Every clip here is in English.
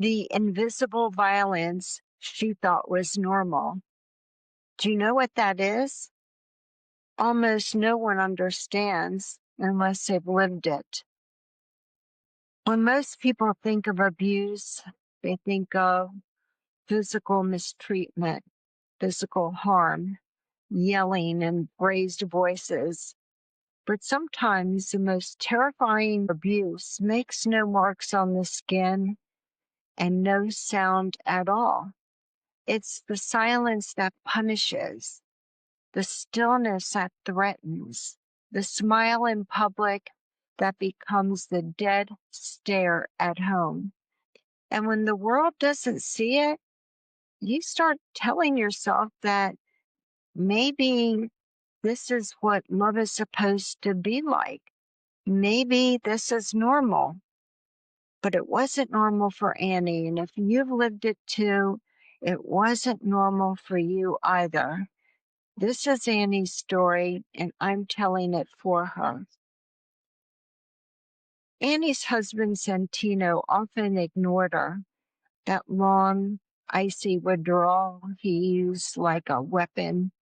the invisible violence she thought was normal. Do you know what that is? Almost no one understands unless they've lived it. When most people think of abuse, they think of physical mistreatment, physical harm, yelling and raised voices. But sometimes the most terrifying abuse makes no marks on the skin and no sound at all. It's the silence that punishes, the stillness that threatens, the smile in public that becomes the dead stare at home. And when the world doesn't see it, you start telling yourself that maybe this is what love is supposed to be like. Maybe this is normal. But it wasn't normal for Annie. And if you've lived it too, it wasn't normal for you either. This is Annie's story, and I'm telling it for her. Annie's husband, Santino, often ignored her. That long, icy withdrawal he used like a weapon.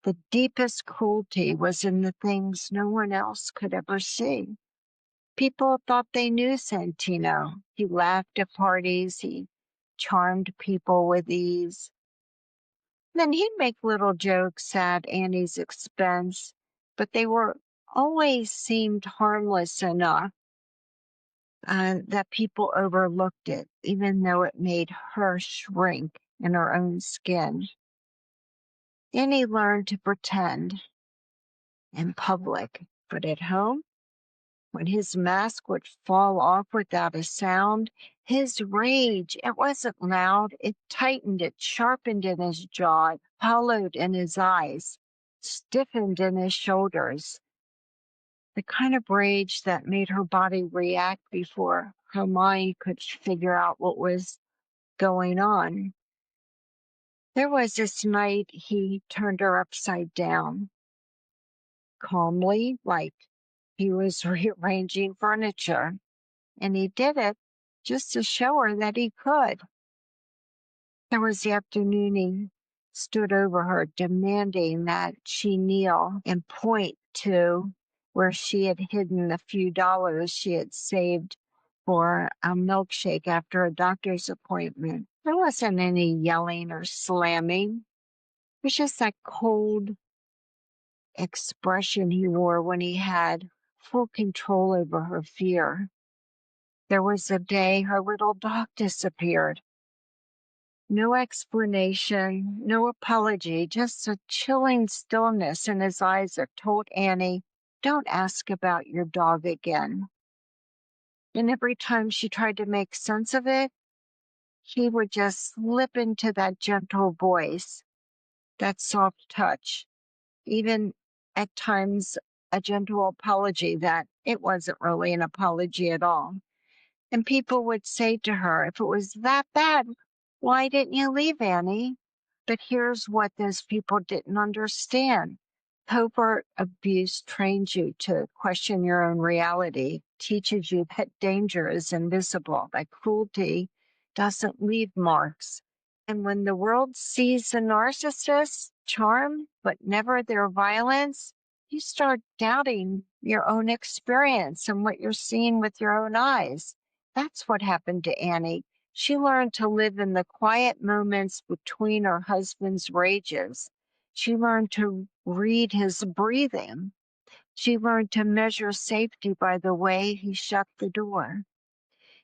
The deepest cruelty was in the things no one else could ever see. People thought they knew Santino. He laughed at parties. He charmed people with ease. Then he'd make little jokes at Annie's expense, but they were always seemed harmless enough that people overlooked it, even though it made her shrink in her own skin. Annie learned to pretend in public, but at home, when his mask would fall off without a sound, his rage, it wasn't loud. It tightened, it sharpened in his jaw, it hollowed in his eyes, stiffened in his shoulders. The kind of rage that made her body react before her mind could figure out what was going on. There was this night he turned her upside down, calmly, like he was rearranging furniture. And he did it just to show her that he could. There was the afternoon he stood over her, demanding that she kneel and point to where she had hidden the few dollars she had saved for a milkshake after a doctor's appointment. There wasn't any yelling or slamming. It was just that cold expression he wore when he had full control over her fear. There was a day her little dog disappeared. No explanation, no apology, just a chilling stillness in his eyes that told Annie, "Don't ask about your dog again." And every time she tried to make sense of it, he would just slip into that gentle voice, that soft touch, even at times a gentle apology that it wasn't really an apology at all. And people would say to her, if it was that bad, why didn't you leave, Annie? But here's what those people didn't understand. Covert abuse trains you to question your own reality, teaches you that danger is invisible, that cruelty doesn't leave marks. And when the world sees the narcissist's charm, but never their violence, you start doubting your own experience and what you're seeing with your own eyes. That's what happened to Annie. She learned to live in the quiet moments between her husband's rages. She learned to read his breathing. She learned to measure safety by the way he shut the door.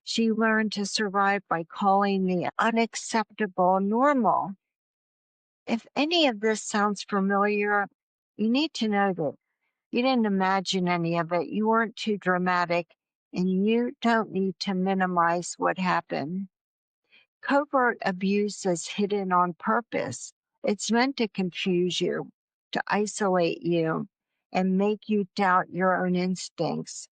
She learned to survive by calling the unacceptable normal. If any of this sounds familiar, you need to know that you didn't imagine any of it. You weren't too dramatic, and you don't need to minimize what happened. Covert abuse is hidden on purpose. It's meant to confuse you, to isolate you, and make you doubt your own instincts.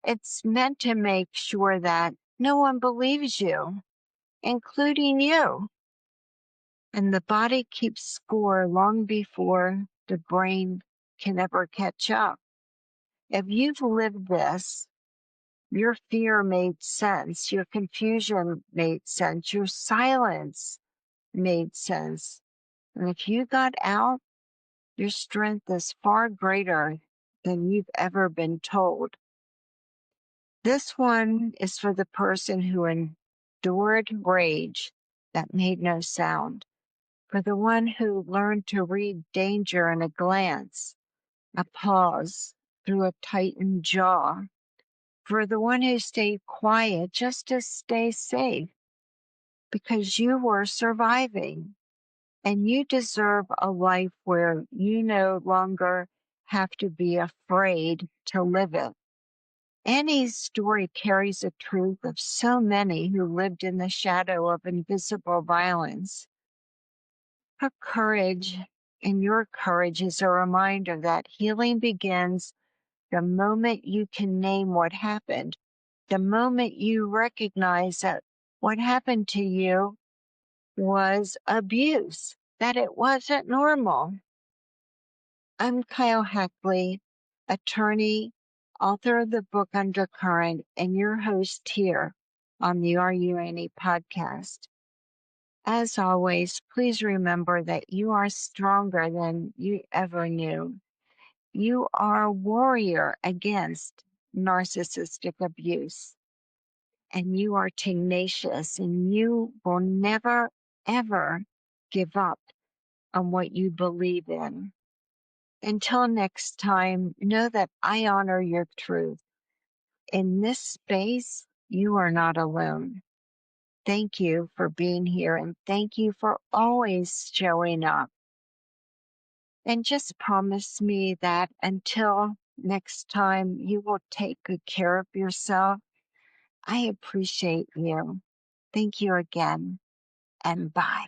It's meant to make sure that no one believes you, including you. And the body keeps score long before the brain can ever catch up. If you've lived this, Your fear made sense. Your confusion made sense. Your silence made sense. And if you got out, your strength is far greater than you've ever been told. This one is for the person who endured rage that made no sound, for the one who learned to read danger in a glance, a pause through a tightened jaw, for the one who stayed quiet just to stay safe, because you were surviving. And you deserve a life where you no longer have to be afraid to live it. Annie's story carries the truth of so many who lived in the shadow of invisible violence. Her courage and your courage is a reminder that healing begins the moment you can name what happened, the moment you recognize that what happened to you was abuse, that it wasn't normal. I'm Kyle Hackley, attorney, author of the book Undercurrent, and your host here on the Are You Annie podcast. As always, please remember that you are stronger than you ever knew. You are a warrior against narcissistic abuse, and you are tenacious, and you will never, ever give up on what you believe in. Until next time, know that I honor your truth. In this space, you are not alone. Thank you for being here, and thank you for always showing up. And just promise me that until next time, you will take good care of yourself. I appreciate you. Thank you again, and bye.